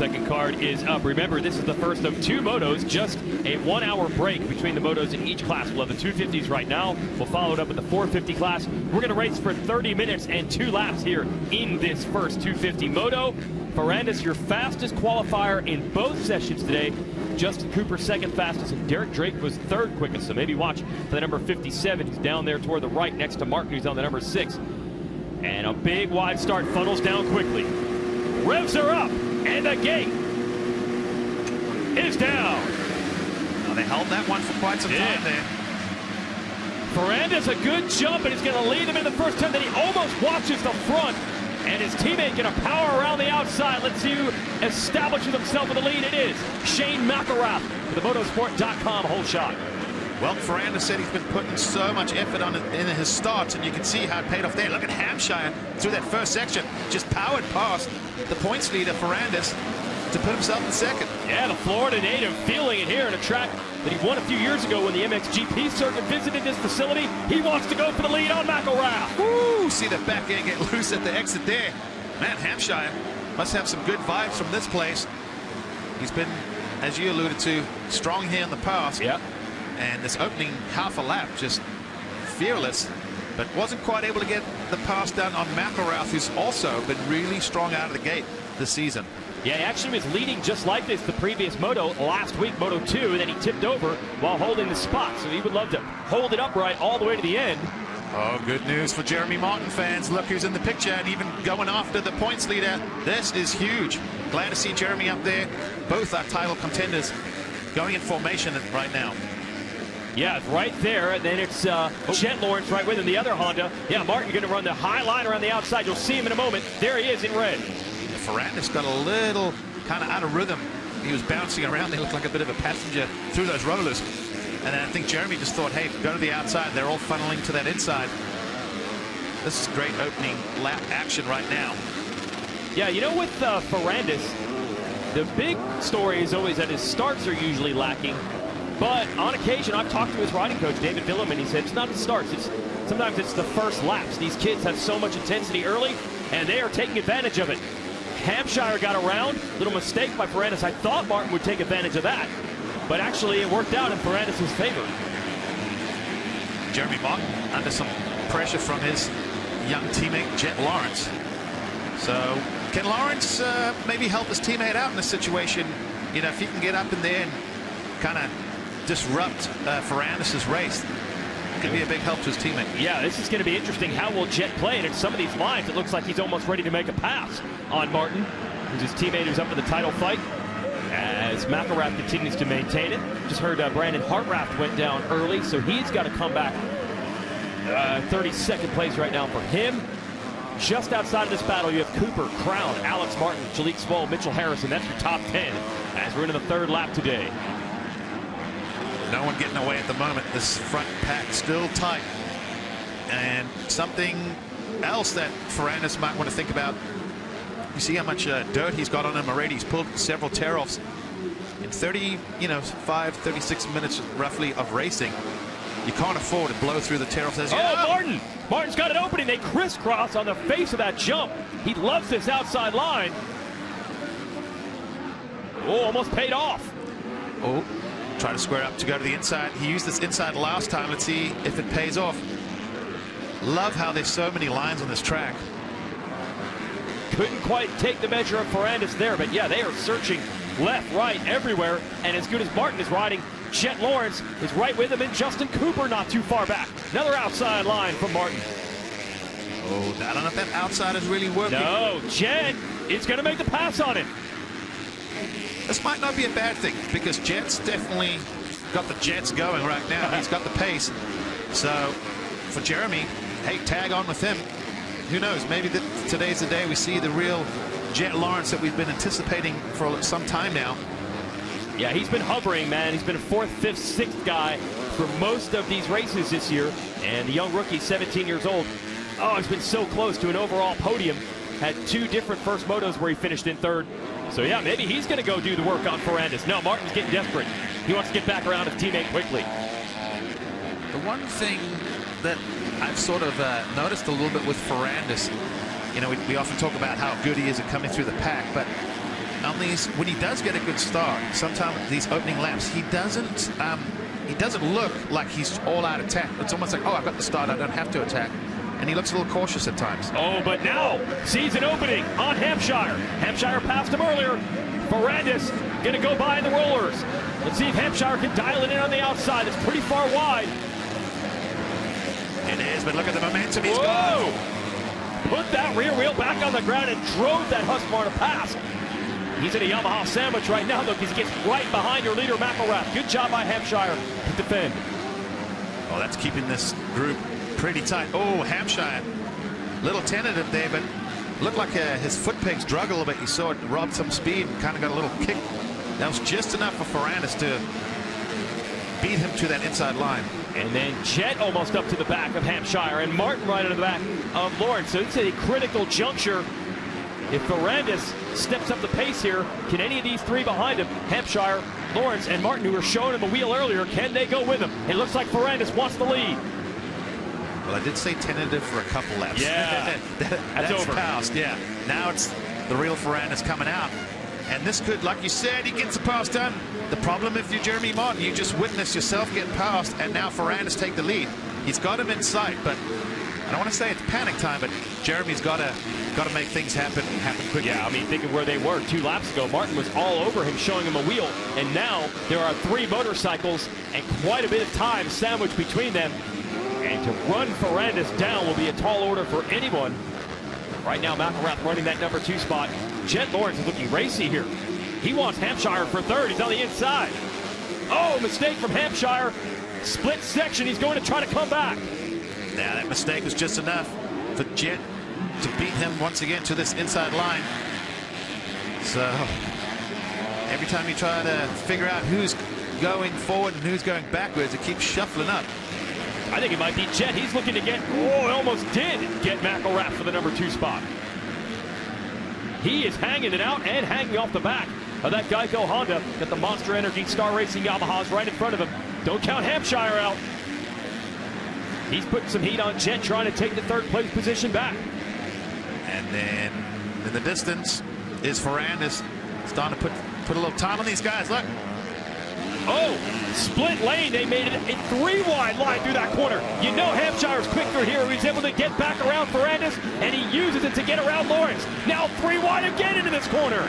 second card is up. Remember, this is the first of 2 motos, just a 1-hour break between the motos in each class. We'll have the 250s right now. We'll follow it up with the 450 class. We're going to race for 30 minutes and 2 laps here in this first 250 moto. Ferendis, your fastest qualifier in both sessions today. Justin Cooper second fastest, and Derek Drake was third quickest. So maybe watch for the number 57. He's down there toward the right next to Martin, who's on the number 6. And a big wide start, funnels down quickly. Revs are up, and the gate is down. Well, they held that one for quite some time there. Ferendis, a good jump, and he's going to lead him in the first turn. Then he almost watches the front, and his teammate going to power around the outside. Let's see who establishes himself with the lead. It is Shane McElrath with the motosport.com whole shot. Well, Ferendis said he's been putting so much effort in his starts, and you can see how it paid off there. Look at Hampshire through that first section, just powered past the points leader, Ferendis, to put himself in second. Yeah, the Florida native feeling it here in a track that he won a few years ago when the MXGP circuit visited this facility. He wants to go for the lead on McElrath. Woo! See the back end get loose at the exit there. Man, Hampshire must have some good vibes from this place. He's been, as you alluded to, strong here in the past. Yeah. And this opening half a lap, just fearless, but wasn't quite able to get the pass done on McElrath, who's also been really strong out of the gate this season. Yeah, he actually was leading just like this the previous moto last week, Moto 2, and then he tipped over while holding the spot. So he would love to hold it upright all the way to the end. Oh, good news for Jeremy Martin fans. Look who's in the picture and even going after the points leader. This is huge. Glad to see Jeremy up there. Both our title contenders going in formation right now. Yeah, it's right there, and then it's Jet Lawrence right with him, the other Honda. Yeah, Martin going to run the high line around the outside. You'll see him in a moment. There he is in red. Ferendis got a little kind of out of rhythm. He was bouncing around. They looked like a bit of a passenger through those rollers. And then I think Jeremy just thought, hey, go to the outside. They're all funneling to that inside. This is great opening lap action right now. Yeah, you know, with Ferendis, the big story is always that his starts are usually lacking. But on occasion, I've talked to his riding coach, David Billum, and he said it's not the starts. Sometimes it's the first laps. These kids have so much intensity early, and they are taking advantage of it. Hampshire got around. Little mistake by Ferendis. I thought Martin would take advantage of that. But actually, it worked out in Ferendis' favor. Jeremy Martin under some pressure from his young teammate, Jet Lawrence. So can Lawrence maybe help his teammate out in this situation? You know, if he can get up in there and kind of disrupt Ferendis' race, could be a big help to his teammate. Yeah, this is going to be interesting. How will Jet play? And in some of these lines, it looks like he's almost ready to make a pass on Martin, who's his teammate who's up for the title fight, as McElrath continues to maintain it. Just heard Brandon Hartraft went down early, so he's got to come back. 32nd place right now for him. Just outside of this battle, you have Cooper, Crown, Alex Martin, Jalik Swoll, Mitchell Harrison. That's your top 10 as we're into the third lap today. No one getting away at the moment. This front pack still tight. And something else that Ferendis might want to think about. You see how much dirt he's got on him already. He's pulled several tear-offs in 36 minutes roughly of racing. You can't afford to blow through the tear-offs. Oh, Martin's got an opening. They crisscross on the face of that jump. He loves this outside line. Oh, almost paid off. Oh. Try to square up to go to the inside. He used this inside last time. Let's see if it pays off. Love how there's so many lines on this track. Couldn't quite take the measure of Ferendis there, but yeah, they are searching left, right, everywhere. And as good as Martin is riding, Jet Lawrence is right with him, and Justin Cooper not too far back. Another outside line from Martin. Oh, I don't know if that outside is really working. No, Jet is going to make the pass on him. This might not be a bad thing, because Jet's definitely got the jets going right now. He's got the pace. So for Jeremy, hey, tag on with him. Who knows? Maybe today's the day we see the real Jet Lawrence that we've been anticipating for some time now. Yeah, he's been hovering, man. He's been a 4th, 5th, 6th guy for most of these races this year. And the young rookie, 17 years old, oh, he's been so close to an overall podium. Had 2 different first motos where he finished in 3rd. So yeah, maybe he's going to go do the work on Ferendis. No, Martin's getting desperate. He wants to get back around his teammate quickly. The one thing that I've sort of noticed a little bit with Ferendis, you know, we often talk about how good he is at coming through the pack, but on these, when he does get a good start, sometimes these opening laps, he doesn't look like he's all out attack. It's almost like, oh, I've got the start, I don't have to attack. And he looks a little cautious at times. Oh, but now sees an opening on Hampshire. Hampshire passed him earlier. Ferendis going to go by in the rollers. Let's see if Hampshire can dial it in on the outside. It's pretty far wide. It is, but look at the momentum he's Whoa! got. Put that rear wheel back on the ground and drove that Husqvarna past. He's in a Yamaha sandwich right now, though, because he gets right behind your leader, McElrath. Good job by Hampshire to defend. Oh, that's keeping this group pretty tight. Oh, Hampshire, little tentative there, but looked like his foot pegs drug a little bit. You saw it robbed some speed and kind of got a little kick. That was just enough for Ferendis to beat him to that inside line. And then Jet almost up to the back of Hampshire, and Martin right into the back of Lawrence. So it's a critical juncture. If Ferendis steps up the pace here, can any of these three behind him, Hampshire, Lawrence, and Martin, who were showing him a wheel earlier, can they go with him? It looks like Ferendis wants the lead. Well, I did say tentative for a couple laps. Yeah, that's over. Passed, yeah. Now it's the real Ferendis coming out. And this could, like you said, he gets the pass done. The problem if you're Jeremy Martin, you just witness yourself get passed, and now Ferendis take the lead. He's got him in sight, but I don't want to say it's panic time, but Jeremy's got to make things happen quickly. Yeah, I mean, think of where they were 2 laps ago. Martin was all over him, showing him a wheel, and now there are 3 motorcycles and quite a bit of time sandwiched between them. And to run Ferendis down will be a tall order for anyone. Right now, McElrath running that number 2 spot. Jet Lawrence is looking racy here. He wants Hampshire for 3rd. He's on the inside. Oh, mistake from Hampshire. Split section. He's going to try to come back. Now, that mistake was just enough for Jet to beat him once again to this inside line. So, every time you try to figure out who's going forward and who's going backwards, it keeps shuffling up. I think it might be Jet. He's looking to get, oh, it almost did get McElrath for the number 2 spot. He is hanging it out and hanging off the back of that Geico Honda. Got the Monster Energy Star Racing Yamahas right in front of him. Don't count Hampshire out. He's putting some heat on Jet, trying to take the 3rd place position back. And then in the distance is Ferendis starting to put a little time on these guys. Look. Oh, split lane. They made it a 3-wide line through that corner. You know Hampshire's quick through here. He's able to get back around Ferendis, and he uses it to get around Lawrence. Now 3-wide again into this corner.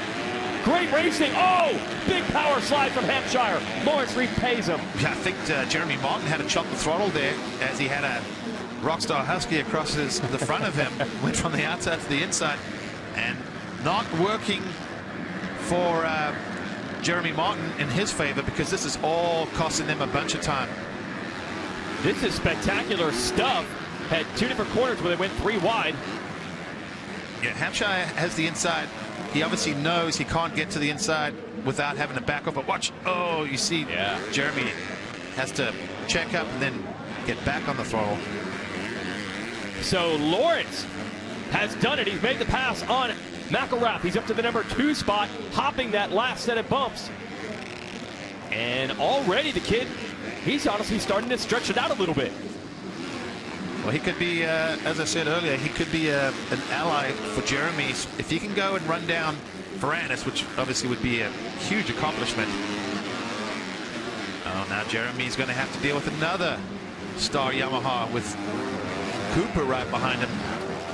Great racing. Oh, big power slide from Hampshire. Lawrence repays him. I think Jeremy Martin had to chop the throttle there as he had a Rockstar Husky across the front of him. Went from the outside to the inside, and not working for Jeremy Martin in his favor, because this is all costing them a bunch of time. This is spectacular stuff. Had 2 different corners where they went 3 wide. Yeah, Hampshire has the inside. He obviously knows he can't get to the inside without having to back up. But watch, oh, you see, Jeremy has to check up and then get back on the throttle. So Lawrence has done it. He's made the pass on McElrath. He's up to the number 2 spot, hopping that last set of bumps. And already the kid, he's honestly starting to stretch it out a little bit. Well, he could be, as I said earlier, he could be an ally for Jeremy if he can go and run down Ferendis, which obviously would be a huge accomplishment. Oh, now Jeremy's going to have to deal with another star Yamaha with Cooper right behind him.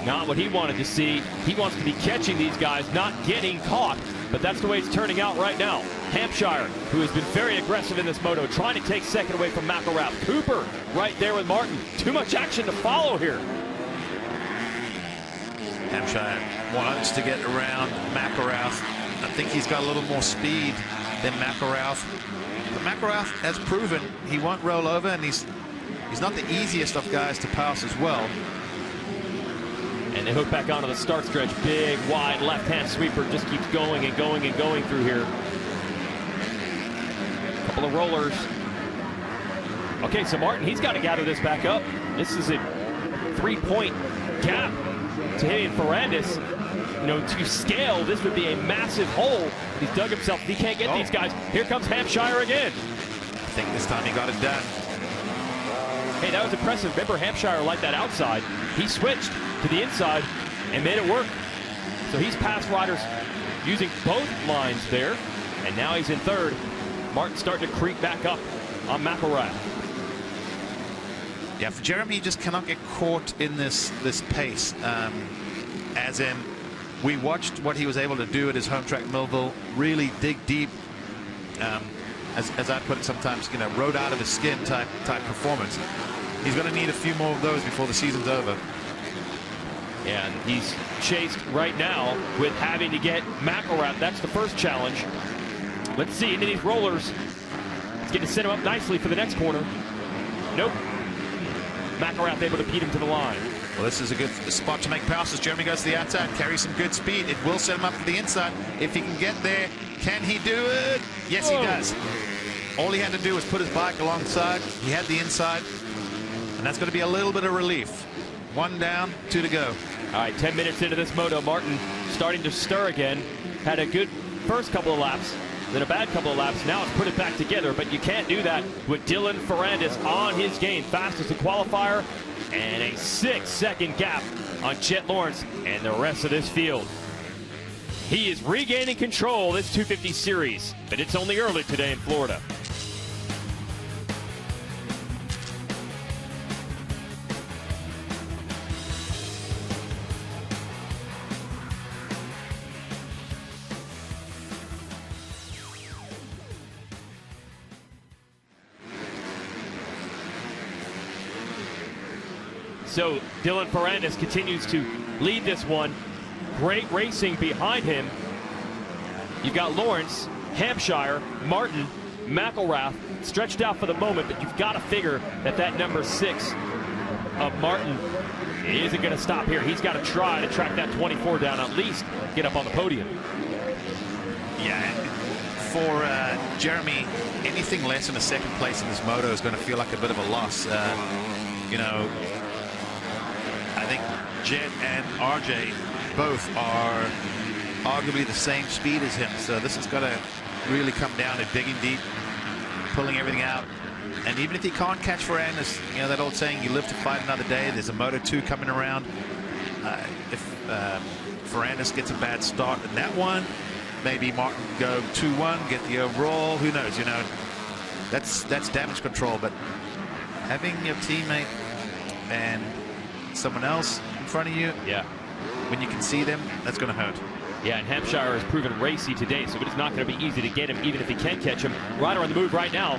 Not what he wanted to see. He wants to be catching these guys, not getting caught. But that's the way it's turning out right now. Hampshire, who has been very aggressive in this moto, trying to take 2nd away from McElrath. Cooper right there with Martin. Too much action to follow here. Hampshire wants to get around McElrath. I think he's got a little more speed than McElrath. But McElrath has proven he won't roll over, and he's not the easiest of guys to pass as well. And they hook back onto the start stretch. Big, wide, left-hand sweeper. Just keeps going and going and going through here. Couple of rollers. Okay, so Martin, he's got to gather this back up. This is a 3-point gap to him and Ferendis. You know, to scale, this would be a massive hole. He's dug himself. He can't get these guys. Here comes Hampshire again. I think this time he got it done. Hey, that was impressive. Remember, Hampshire liked that outside. He switched to the inside and made it work. So he's past riders using both lines there. And now he's in third. Martin starting to creep back up on McElrath. Yeah, for Jeremy, you just cannot get caught in this pace. As in, we watched what he was able to do at his home track Millville, really dig deep. As I put it sometimes, you know, rode out of his skin type performance. He's going to need a few more of those before the season's over. And he's chased right now with having to get McElrath. That's the first challenge. Let's see into these rollers. He's going to set him up nicely for the next corner. Nope. McElrath able to beat him to the line. Well, this is a good spot to make passes. Jeremy goes to the outside, carries some good speed. It will set him up for the inside. If he can get there, can he do it? Yes, he does. All he had to do was put his bike alongside. He had the inside, and that's going to be a little bit of relief. 1 down, 2 to go. All right, 10 minutes into this moto, Martin starting to stir again. Had a good first couple of laps, then a bad couple of laps. Now it's put it back together, but you can't do that with Dylan Ferendis on his game. Fastest in qualifier, and a 6-second gap on Chet Lawrence and the rest of this field. He is regaining control of this 250 series, but it's only early today in Florida. So Dylan Ferendis continues to lead this one. Great racing behind him. You've got Lawrence, Hampshire, Martin, McElrath stretched out for the moment, but you've got to figure that number 6 of Martin isn't going to stop here. He's got to try to track that 24 down, at least get up on the podium. Yeah, for Jeremy, anything less than a second place in this moto is going to feel like a bit of a loss. You know, I think Jet and RJ both are arguably the same speed as him, so this has got to really come down to digging deep, pulling everything out. And even if he can't catch Ferendis, you know that old saying, you live to fight another day. There's a Moto 2 coming around. If Ferendis gets a bad start in that one, maybe Martin go 2-1, get the overall, who knows, you know. That's damage control, but having your teammate and someone else in front of you, yeah, when you can see them, that's going to hurt. Yeah, and Hampshire has proven racy today, so it's not going to be easy to get him, even if he can catch him. Rider on the move right now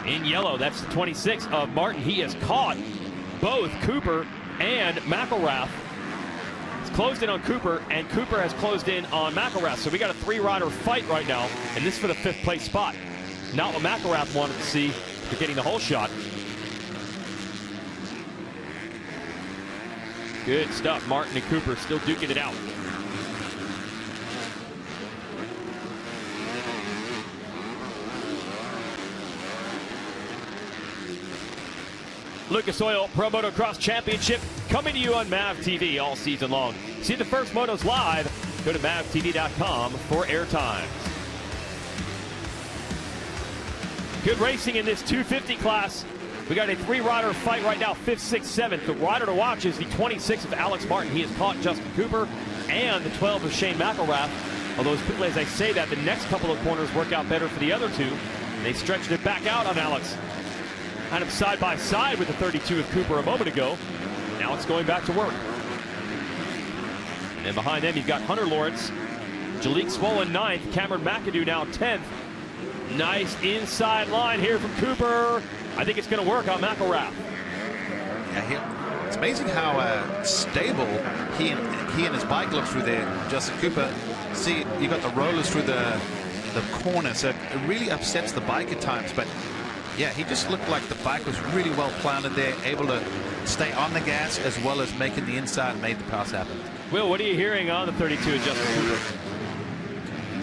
in yellow. That's the 26 of Martin. He has caught both Cooper and McElrath. He's closed in on Cooper, and Cooper has closed in on McElrath. So we got a 3-rider fight right now, and this for the 5th place spot. Not what McElrath wanted to see for getting the whole shot. Good stuff. Martin and Cooper still duking it out. Lucas Oil Pro Motocross Championship coming to you on MAV TV all season long. See the first motos live. Go to mavtv.com for airtime. Good racing in this 250 class. We got a 3-rider fight right now, 5th, 6th, 7th. The rider to watch is the 26 of Alex Martin. He has caught Justin Cooper, and the 12 of Shane McElrath. Although, as quickly as I say that, the next couple of corners work out better for the other two. They stretched it back out on Alex. Kind of side by side with the 32 of Cooper a moment ago. Now it's going back to work. And then behind them, you've got Hunter Lawrence, Jalik Swollen 9th, Cameron Mcadoo now 10th. Nice inside line here from Cooper. I think it's going to work on McElrath. Yeah, it's amazing how stable he and his bike look through there. Justin Cooper, see, you got the rollers through the corner, so it really upsets the bike at times. But yeah, he just looked like the bike was really well planted there, able to stay on the gas as well as making the inside, made the pass happen. Will, what are you hearing on the 32 of Justin Cooper?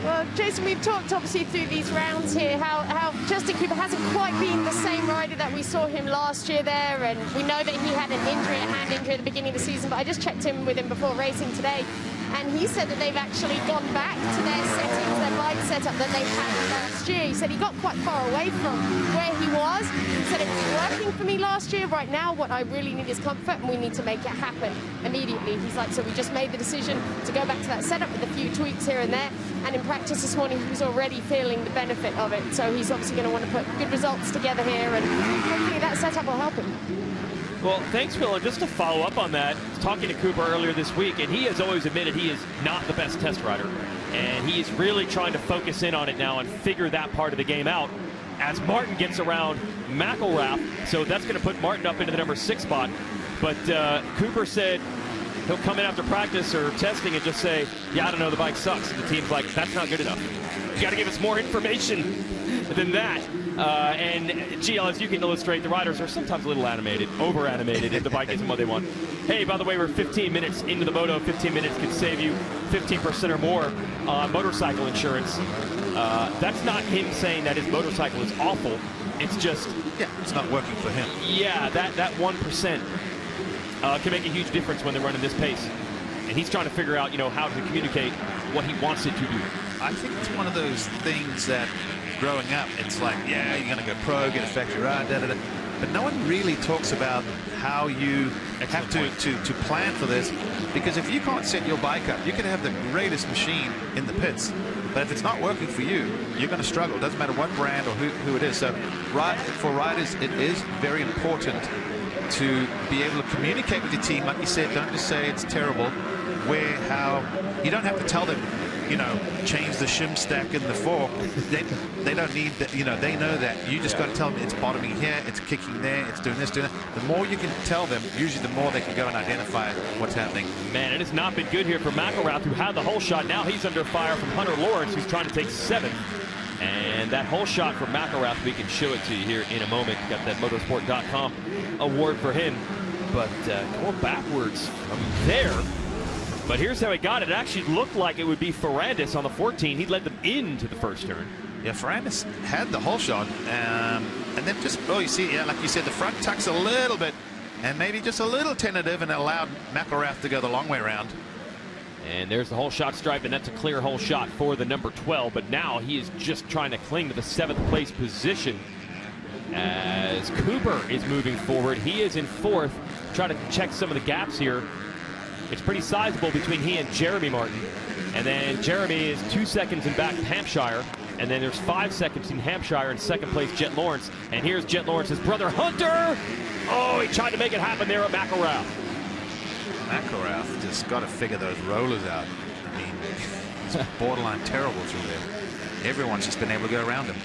Well, Jason, we've talked obviously through these rounds here how Justin Cooper hasn't quite been the same rider that we saw him last year there, and we know that he had an injury, a hand injury at the beginning of the season, but I just checked in with him before racing today, and he said that they've actually gone back to their settings, their bike setup that they had last year. He said he got quite far away from where he was. He said it was working for me last year. Right now, what I really need is comfort, and we need to make it happen immediately. He's like, so we just made the decision to go back to that setup with a few tweaks here and there. And in practice this morning, he was already feeling the benefit of it. So he's obviously going to want to put good results together here, and hopefully that setup will help him. Well, thanks, Phil. And just to follow up on that, talking to Cooper earlier this week, and he has always admitted he is not the best test rider. And he is really trying to focus in on it now and figure that part of the game out as Martin gets around McElrath. So that's going to put Martin up into the number 6 spot. But Cooper said he'll come in after practice or testing and just say, yeah, I don't know, the bike sucks. And the team's like, that's not good enough. You got to give us more information than that. And GL, as you can illustrate, the riders are sometimes a little animated, over-animated if the bike isn't what they want. Hey, by the way, we're 15 minutes into the Moto. 15 minutes can save you 15% or more on motorcycle insurance. That's not him saying that his motorcycle is awful. It's just... yeah, it's not working for him. Yeah, that 1% can make a huge difference when they're running this pace. And he's trying to figure out, how to communicate what he wants it to do. I think it's one of those things that growing up, it's like, yeah, you're going to go pro, get a factory ride, da-da-da. But no one really talks about how you have to plan for this. Because if you can't set your bike up, you can have the greatest machine in the pits. But if it's not working for you, you're going to struggle. It doesn't matter what brand or who it is. So for riders, it is very important to be able to communicate with your team. Like you said, don't just say it's terrible. Where, how, you don't have to tell them, change the shim stack in the fork. They don't need that, they know that. You just got to tell them it's bottoming here, it's kicking there, it's doing this, doing that. The more you can tell them, usually the more they can go and identify what's happening. Man, it has not been good here for McElrath, who had the whole shot. Now he's under fire from Hunter Lawrence, who's trying to take 7th. And that whole shot from McElrath, we can show it to you here in a moment. Got that motorsport.com award for him. But going backwards from there. But here's how he got it. It actually looked like it would be Ferendis on the 14. He led them into the first turn. Yeah, Ferendis had the whole shot. And then just, you see, yeah, like you said, the front tucks a little bit and maybe just a little tentative, and it allowed McElrath to go the long way around. And there's the whole shot stripe, and that's a clear whole shot for the number 12. But now he is just trying to cling to the 7th place position as Cooper is moving forward. He is in 4th. Try to check some of the gaps here. It's pretty sizable between he and Jeremy Martin. And then Jeremy is 2 seconds in back of Hampshire. And then there's 5 seconds in Hampshire, in 2nd place, Jet Lawrence. And here's Jet Lawrence's brother, Hunter. Oh, he tried to make it happen there at McElrath. McElrath just got to figure those rollers out. I mean, it's borderline terrible through there. Everyone's just been able to go around him.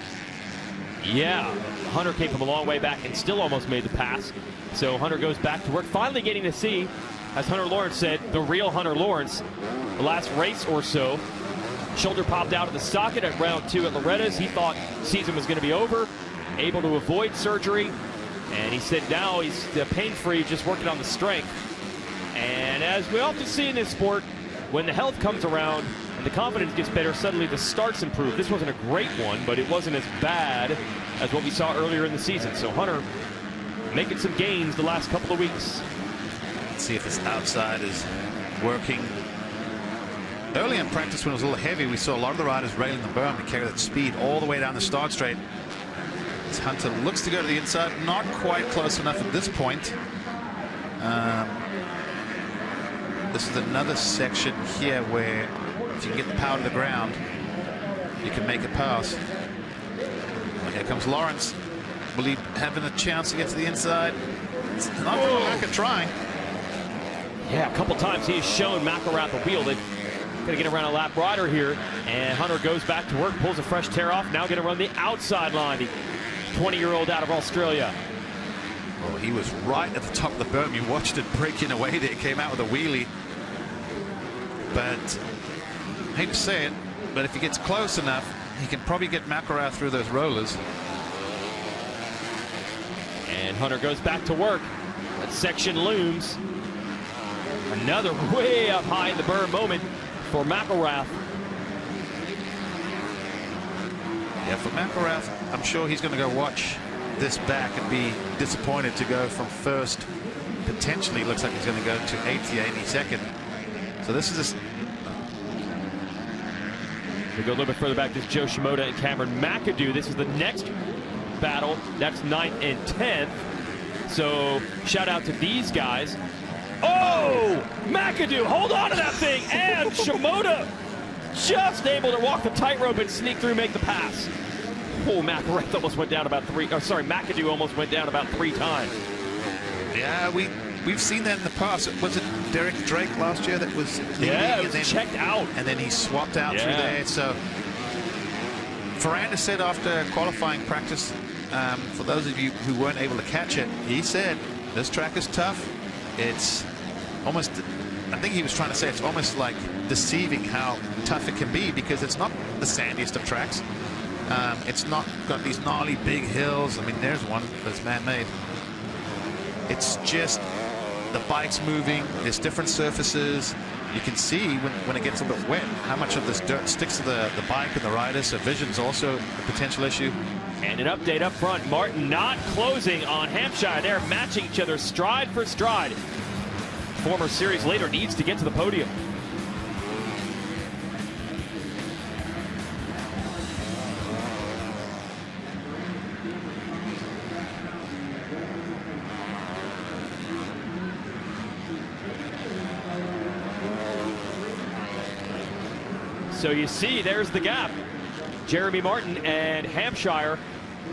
Yeah, Hunter came from a long way back and still almost made the pass. So Hunter goes back to work, finally getting to see, as Hunter Lawrence said, the real Hunter Lawrence. The last race or so, shoulder popped out of the socket at round 2 at Loretta's. He thought season was going to be over, able to avoid surgery. And he said now he's pain-free, just working on the strength. And as we often see in this sport, when the health comes around and the confidence gets better, suddenly the starts improve. This wasn't a great one, but it wasn't as bad as what we saw earlier in the season. So Hunter making some gains the last couple of weeks. Let's see if this outside is working. Early in practice, when it was a little heavy, we saw a lot of the riders railing the berm to carry that speed all the way down the start straight. As Hunter looks to go to the inside, not quite close enough at this point. This is another section here where if you can get the power to the ground, you can make a pass. Well, here comes Lawrence. Will he have a chance to get to the inside? It's not going to work at trying. Yeah, a couple times he's shown McElrath a wheel. They're going to get around a lap rider here, and Hunter goes back to work, pulls a fresh tear off. Now going to run the outside line, the 20-year-old out of Australia. Oh, he was right at the top of the berm. You watched it breaking away there. It came out with a wheelie. But I hate to say it, but if he gets close enough, he can probably get McElrath through those rollers. And Hunter goes back to work. That section looms. Another way up high in the berm moment for McElrath. Yeah, for McElrath, I'm sure he's going to go watch this back and be disappointed to go from first. Potentially looks like he's going to go to 80th, 82nd. So this is We go a little bit further back. This is Joe Shimoda and Cameron Mcadoo. This is the next battle. That's 9th and 10th. So shout out to these guys. Oh, Mcadoo, hold on to that thing. And Shimoda just able to walk the tightrope and sneak through, make the pass. Oh, Mcadoo almost went down about Mcadoo almost went down about 3 times. Yeah, we've seen that in the past. Was it Derek Drake last year that was leading? Yeah, it was checked out. And then he swapped out through there. So Ferendis said after qualifying practice, for those of you who weren't able to catch it, he said, this track is tough. It's almost, I think he was trying to say it's almost like deceiving how tough it can be, because it's not the sandiest of tracks. It's not got these gnarly big hills. I mean, there's one that's man-made. It's just the bike's moving. There's different surfaces. You can see when it gets a little bit wet how much of this dirt sticks to the bike and the rider. So vision's also a potential issue. And an update up front. Martin not closing on Hampshire. They're matching each other stride for stride. Former series leader needs to get to the podium. So you see, there's the gap. Jeremy Martin and Hampshire.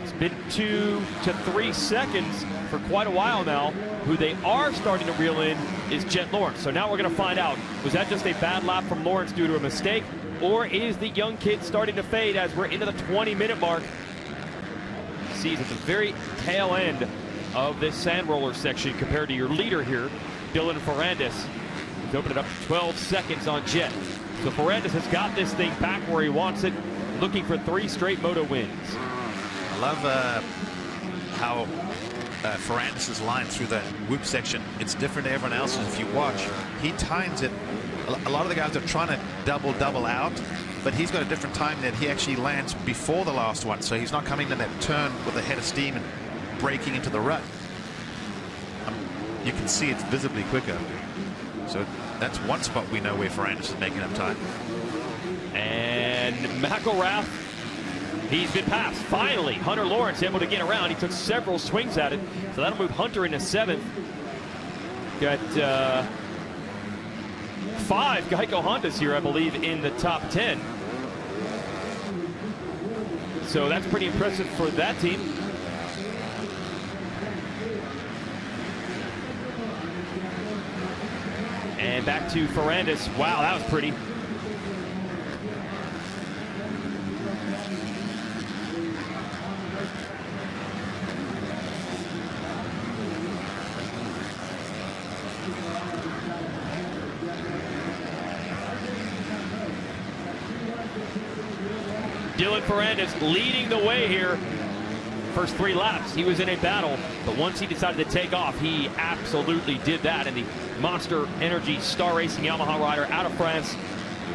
It's been 2 to 3 seconds for quite a while now. Who they are starting to reel in is Jet Lawrence. So now we're going to find out, was that just a bad lap from Lawrence due to a mistake, or is the young kid starting to fade as we're into the 20-minute mark? See, at the very tail end of this sand roller section compared to your leader here, Dylan Ferendis. He's opened it up to 12 seconds on Jet. So Ferendis has got this thing back where he wants it, looking for 3 straight Moto wins. I love how Ferendis' line through that whoop section, it's different to everyone else. And if you watch, he times it. A lot of the guys are trying to double out, but he's got a different time that he actually lands before the last one. So he's not coming to that turn with a head of steam and breaking into the rut. You can see it's visibly quicker. So that's one spot we know where Ferendis is making up time. And McElrath, he's been passed. Finally, Hunter Lawrence able to get around. He took several swings at it. So that'll move Hunter into 7th. Got 5 Geico Hondas here, I believe, in the top 10. So that's pretty impressive for that team. And back to Ferendis. Wow, that was pretty. Dylan Ferendis leading the way here. First 3 laps, he was in a battle, but once he decided to take off, he absolutely did that. And the Monster Energy Star Racing Yamaha rider out of France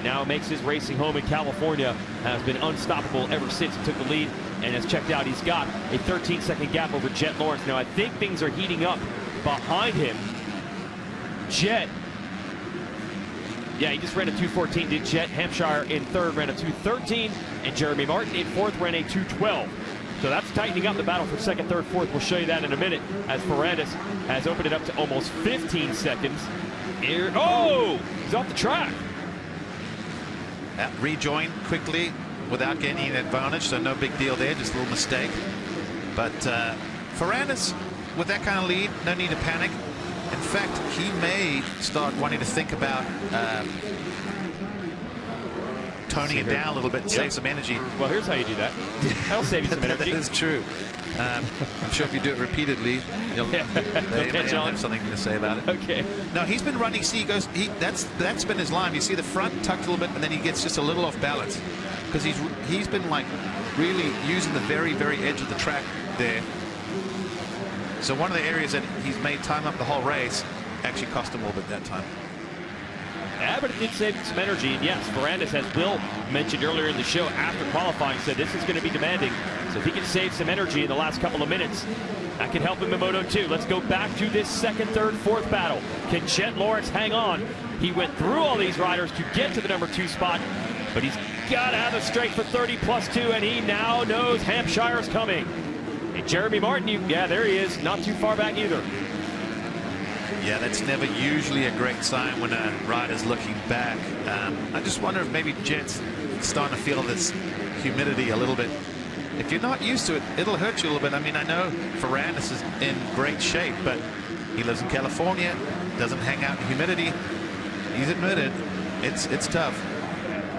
now makes his racing home in California, has been unstoppable ever since he took the lead and has checked out. He's got a 13-second gap over Jet Lawrence. Now I think things are heating up behind him. Jet, yeah, he just ran a 2:14, did Jet. Hampshire in 3rd ran a 2:13, and Jeremy Martin in 4th ran a 2:12. So that's tightening up the battle for 2nd, 3rd, 4th. We'll show you that in a minute as Ferendis has opened it up to almost 15 seconds. Oh, he's off the track. Rejoin quickly without gaining an advantage, so no big deal there, just a little mistake. But Ferendis, with that kind of lead, no need to panic. In fact, he may start wanting to think about toning it down a little bit and save some energy. Well, here's how you do that. That'll save you some energy. That is true. I'm sure if you do it repeatedly, they'll have something to say about it. Okay. No, he's been running. See, he goes. That's been his line. You see the front tucked a little bit, and then he gets just a little off balance because he's been like really using the very edge of the track there. So one of the areas that he's made time up the whole race actually cost him a little bit that time. Yeah, but it did save some energy. And yes, Ferendis, as Bill mentioned earlier in the show, after qualifying, said this is going to be demanding. So if he can save some energy in the last couple of minutes, that can help him in Moto 2. Let's go back to this 2nd, 3rd, 4th battle. Can Jet Lawrence hang on? He went through all these riders to get to the number 2 spot, but he's Gotta have a straight for 30+2, and he now knows Hampshire's coming. And Jeremy Martin, yeah, there he is, not too far back either. Yeah, that's never usually a great sign when a rider's looking back. I just wonder if maybe Jet's starting to feel this humidity a little bit. If you're not used to it, it'll hurt you a little bit. I mean, I know Ferendis is in great shape, but he lives in California, doesn't hang out in humidity. He's admitted it's tough.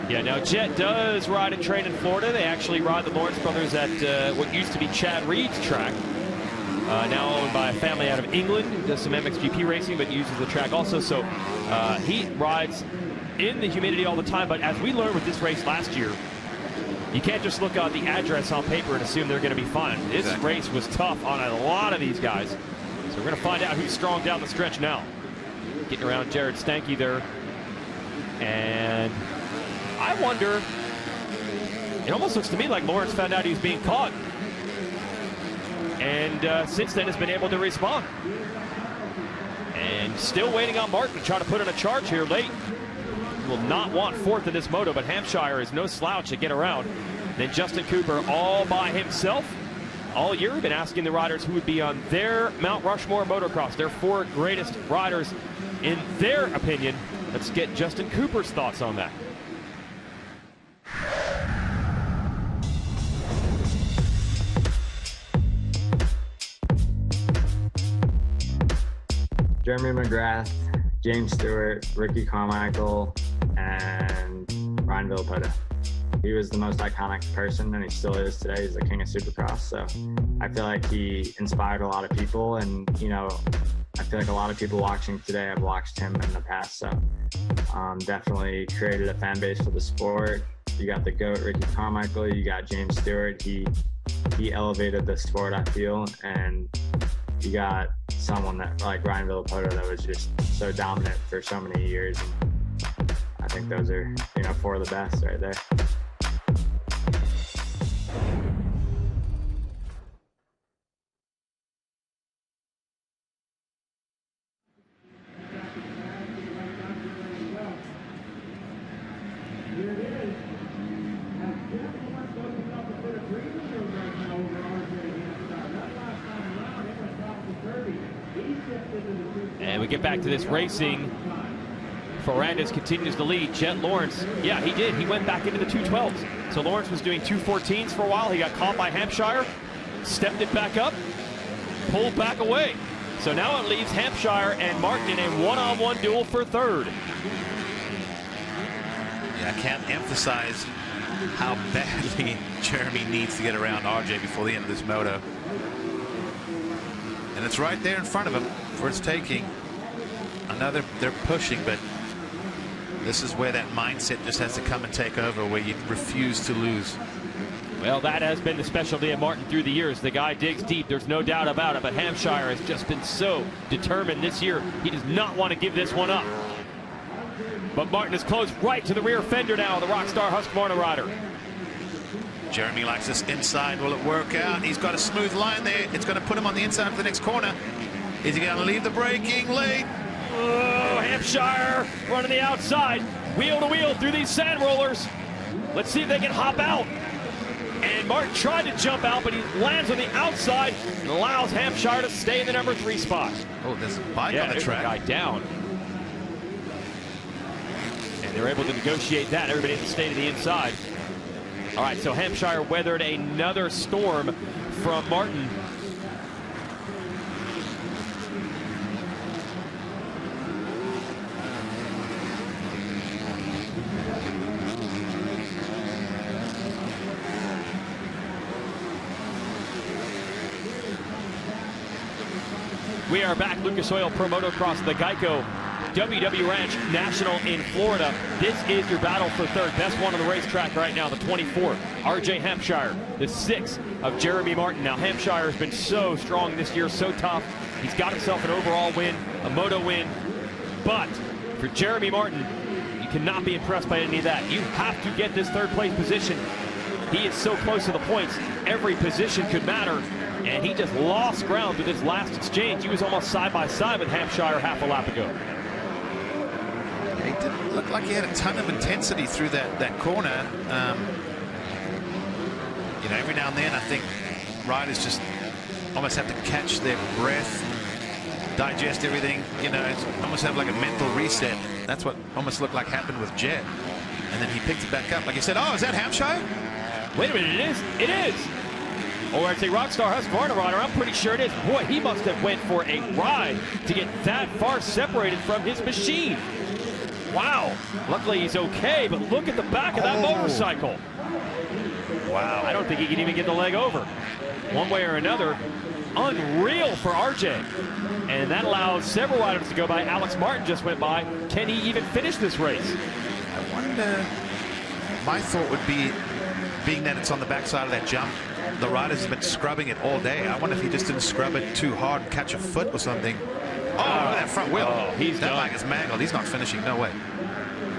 Yeah, now Jet does ride and train in Florida. They actually ride the Lawrence brothers at what used to be Chad Reed's track. Now owned by a family out of England who does some MXGP racing but uses the track also. So he rides in the humidity all the time. But as we learned with this race last year, you can't just look at the address on paper and assume they're going to be fine. This race was tough on a lot of these guys. So we're going to find out who's strong down the stretch now. Getting around Jared Stanky there. And I wonder, it almost looks to me like Lawrence found out he was being caught. And since then has been able to respond. And still waiting on Martin to try to put in a charge here late. Will not want fourth in this moto, but Hampshire is no slouch to get around. Then Justin Cooper all by himself. All year we've been asking the riders who would be on their Mount Rushmore motocross, their 4 greatest riders in their opinion. Let's get Justin Cooper's thoughts on that. Jeremy McGrath, James Stewart, Ricky Carmichael, and Ryan Villapoto. He was the most iconic person, and he still is today. He's the king of Supercross. So I feel like he inspired a lot of people, and I feel like a lot of people watching today have watched him in the past. So definitely created a fan base for the sport. You got the GOAT, Ricky Carmichael. You got James Stewart. He elevated the sport, I feel, and you got someone that like Ryan Villapoto that was just so dominant for so many years. And I think those are 4 of the best right there. And we get back to this racing. Ferendis continues to lead. Jet Lawrence, yeah, he did. He went back into the 212s. So Lawrence was doing 214s for a while. He got caught by Hampshire, stepped it back up, pulled back away. So now it leaves Hampshire and Martin in a one-on-one duel for third. Yeah, I can't emphasize how badly Jeremy needs to get around RJ before the end of this moto. And it's right there in front of him for its taking. I know they're pushing, but this is where that mindset just has to come and take over, where you refuse to lose. Well, that has been the specialty of Martin through the years. The guy digs deep, there's no doubt about it, but Hampshire has just been so determined this year. He does not want to give this one up. But Martin is close right to the rear fender now, the Rockstar Husqvarna rider. Jeremy likes this inside. Will it work out? He's got a smooth line there. It's going to put him on the inside of the next corner. Is he going to leave the braking late? Oh, Hampshire running the outside, wheel to wheel through these sand rollers. Let's see if they can hop out. And Martin tried to jump out, but he lands on the outside and allows Hampshire to stay in the number 3 spot. Oh, there's a bike on the track. Guy down. And they're able to negotiate that. Everybody to stay to the inside. All right, so Hampshire weathered another storm from Martin. We are back, Lucas Oil Pro Motocross, the Geico WW Ranch National in Florida. This is your battle for third. Best one on the racetrack right now, the 24, RJ Hampshire. The 6 of Jeremy Martin. Now, Hampshire has been so strong this year, so tough. He's got himself an overall win, a moto win. But for Jeremy Martin, you cannot be impressed by any of that. You have to get this third place position. He is so close to the points. Every position could matter. And he just lost ground with his last exchange. He was almost side by side with Hampshire half a lap ago. didn't look like he had a ton of intensity through that corner. You know, every now and then I think riders just almost have to catch their breath, digest everything, you know, almost have like a mental reset. That's what almost looked like happened with Jet. And then he picked it back up. Like you said, oh, is that Hampshire? Wait a minute, it is. It is. Or I'd say Rockstar Husqvarna rider. I'm pretty sure it is. Boy, he must have went for a ride to get that far separated from his machine. Wow. Luckily he's okay, but look at the back of that motorcycle. Wow. I don't think he can even get the leg over. One way or another, unreal for RJ. And that allows several items to go by. Alex Martin just went by. Can he even finish this race? I wonder, my thought would be, being that it's on the backside of that jump, the rider's been scrubbing it all day. I wonder if he just didn't scrub it too hard and catch a foot or something. Oh, that front wheel. Oh, that bike is mangled. He's not finishing. No way.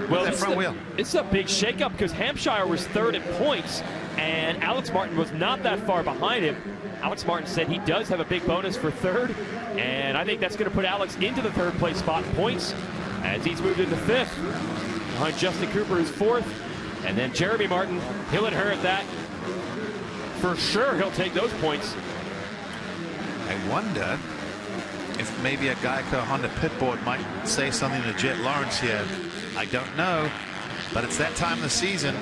Well, that front wheel. It's a big shakeup because Hampshire was third in points, and Alex Martin was not that far behind him. Alex Martin said he does have a big bonus for third, and I think that's going to put Alex into the third place spot in points as he's moved into fifth. Behind Justin Cooper, who's fourth, and then Jeremy Martin, he'll inherit that. For sure, he'll take those points. I wonder if maybe a Geico Honda pit board might say something to Jet Lawrence here. I don't know, but it's that time of the season.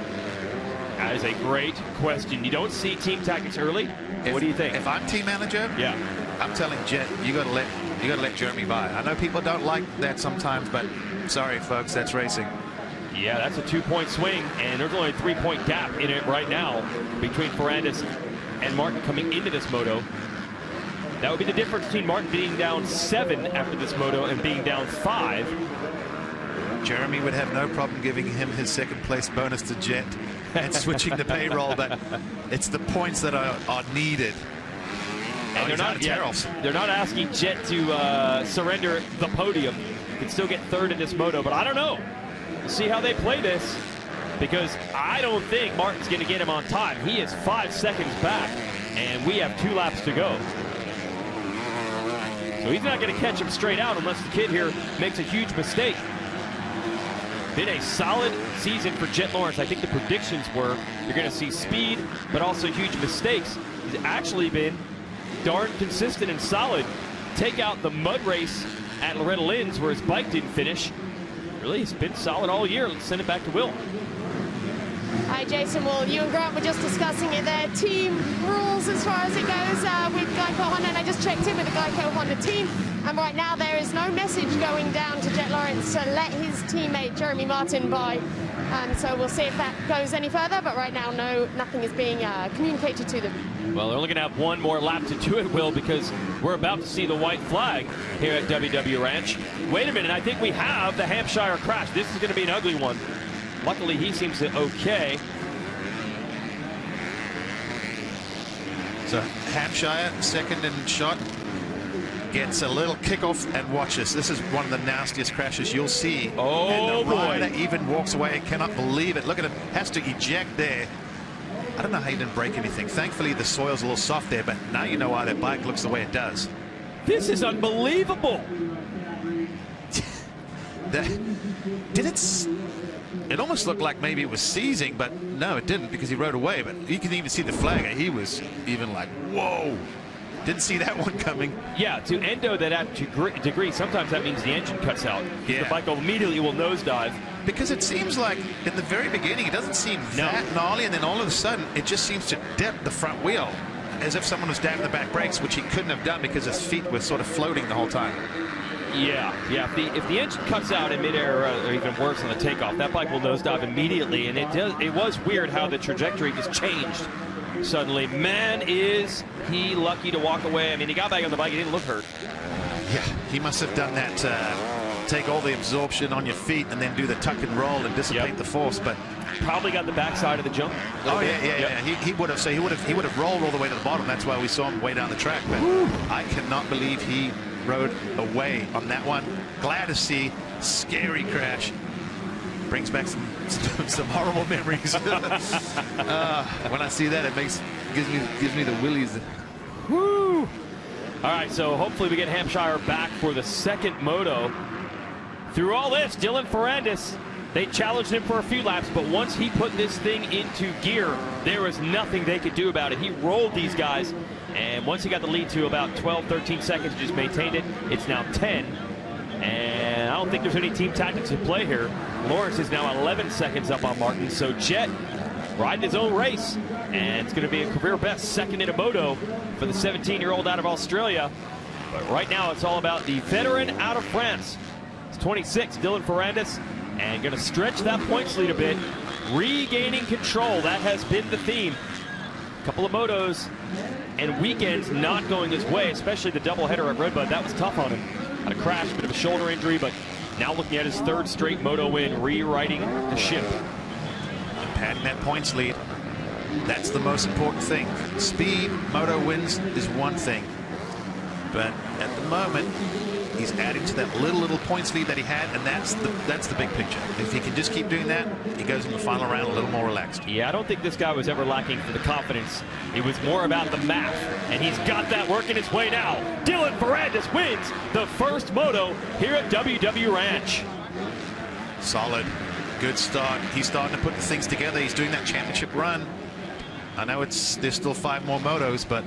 That is a great question. You don't see team tactics early. What do you think? If I'm team manager, yeah, I'm telling Jet, you got to let Jeremy by. I know people don't like that sometimes, but sorry, folks, that's racing. Yeah, that's a 2-point swing, and there's only a 3-point gap in it right now between Ferendis and Martin coming into this moto. That would be the difference between Martin being down 7 after this moto and being down 5. Jeremy would have no problem giving him his second place bonus to Jet and switching the payroll, but it's the points that are needed. And they're not asking Jet to surrender the podium. He can still get third in this moto, but I don't know. We'll see how they play this, because I don't think Martin's going to get him on time. He is 5 seconds back, and we have 2 laps to go. So he's not going to catch him straight out unless the kid here makes a huge mistake. Been a solid season for Jet Lawrence. I think the predictions were you're going to see speed, but also huge mistakes. He's actually been darn consistent and solid. Take out the mud race at Loretta Lynn's where his bike didn't finish. Really, he's been solid all year. Let's send it back to Will. Hi, Jason. Well, you and Grant were just discussing it there. Team rules as far as it goes with Geico Honda, and I just checked in with the Geico Honda team, and right now there is no message going down to Jet Lawrence to let his teammate Jeremy Martin by. So we'll see if that goes any further, but right now, nothing is being communicated to them. Well, they're only going to have one more lap to do it, Will, because we're about to see the white flag here at WW Ranch. Wait a minute, I think we have the Hampshire Crash. This is going to be an ugly one. Luckily, he seems to okay. So Hampshire, second in shot, gets a little kickoff, and watch this. This is one of the nastiest crashes you'll see. Oh, and the rider boy. even walks away. Cannot believe it. Look at him. Has to eject there. I don't know how he didn't break anything. Thankfully, the soil's a little soft there, but now you know why that bike looks the way it does. This is unbelievable. It almost looked like maybe it was seizing, but no, it didn't, because he rode away. But you can even see the flag. He was even like, whoa. Didn't see that one coming. Yeah, to endo that degree, sometimes that means the engine cuts out. Yeah. The bike immediately will nosedive. Because it seems like in the very beginning, it doesn't seem that gnarly, and then all of a sudden, it just seems to dip the front wheel, as if someone was dabbing the back brakes, which he couldn't have done because his feet were sort of floating the whole time. Yeah. If the engine cuts out in midair, or even worse on the takeoff, that bike will nosedive immediately, and it was weird how the trajectory just changed suddenly. Man, is he lucky to walk away. I mean, he got back on the bike, he didn't look hurt. Yeah, he must have done that, take all the absorption on your feet and then do the tuck and roll and dissipate the force, but probably got the backside of the jump. Oh yeah. He would have. So he would have rolled all the way to the bottom. That's why we saw him way down the track. But I cannot believe he rode away on that one. Glad to see. Scary crash. Brings back some horrible memories. When I see that, it gives me the willies. Woo! All right, so hopefully we get Hampshire back for the second moto. Through all this, Dylan Ferendis, they challenged him for a few laps, but once he put this thing into gear, there was nothing they could do about it. He rolled these guys, and once he got the lead to about 12, 13 seconds, he just maintained it. It's now 10, and I don't think there's any team tactics at play here. Lawrence is now 11 seconds up on Martin, so Jet riding his own race, and it's going to be a career best second in a moto for the 17-year-old out of Australia. But right now, it's all about the veteran out of France. It's 26, Dylan Ferendis, and going to stretch that points lead a bit, regaining control. That has been the theme. A couple of motos and weekends not going his way, especially the doubleheader at Redbud. That was tough on him. Had a crash, bit of a shoulder injury, but now looking at his third straight moto win, rewriting the ship. And padding that points lead, that's the most important thing. Speed, moto wins is one thing, but at the moment, he's adding to that little points lead that he had, and that's the big picture. If he can just keep doing that, he goes in the final round a little more relaxed. Yeah, I don't think this guy was ever lacking for the confidence. It was more about the math, and he's got that working its way now. Dylan Ferendis wins the first moto here at WW Ranch. Solid, good start. He's starting to put the things together. He's doing that championship run. I know there's still 5 more motos, but